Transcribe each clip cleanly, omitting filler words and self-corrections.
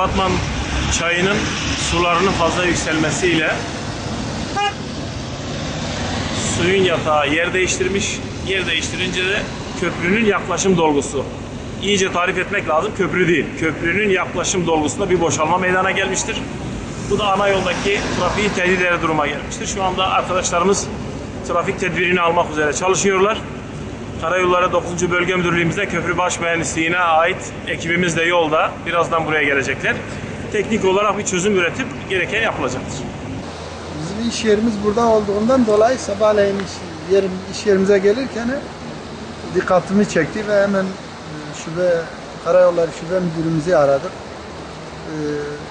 Batman çayının sularının fazla yükselmesiyle suyun yatağı yer değiştirmiş. Yer değiştirince de köprünün yaklaşım dolgusu. İyice tarif etmek lazım. Köprü değil. Köprünün yaklaşım dolgusunda bir boşalma meydana gelmiştir. Bu da ana yoldaki trafiği tehdit eder duruma gelmiştir. Şu anda arkadaşlarımız trafik tedbirini almak üzere çalışıyorlar. Karayolları 9. Bölge Müdürlüğümüzde Köprü Baş Mühendisliğine ait ekibimiz de yolda. Birazdan buraya gelecekler. Teknik olarak bir çözüm üretip gereken yapılacaktır. Bizim iş yerimiz burada olduğundan dolayı sabahleyin iş yerimize gelirken dikkatimi çekti ve hemen Karayolları Şube Müdürümüzü aradık.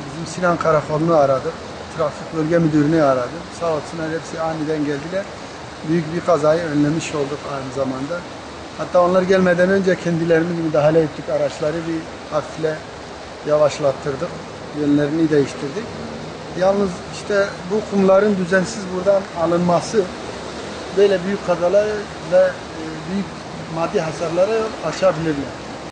Bizim Sinan Karakolu'nu aradık. Trafik Bölge Müdürünü aradık. Sağ olsunlar, hepsi aniden geldiler. Büyük bir kazayı önlemiş olduk aynı zamanda. Hatta onlar gelmeden önce kendilerimiz müdahale ettik. Araçları bir hafifle yavaşlattırdık. Yönlerini değiştirdik. Yalnız işte bu kumların düzensiz buradan alınması böyle büyük kazalar ve büyük maddi hasarlara yol açabilirler.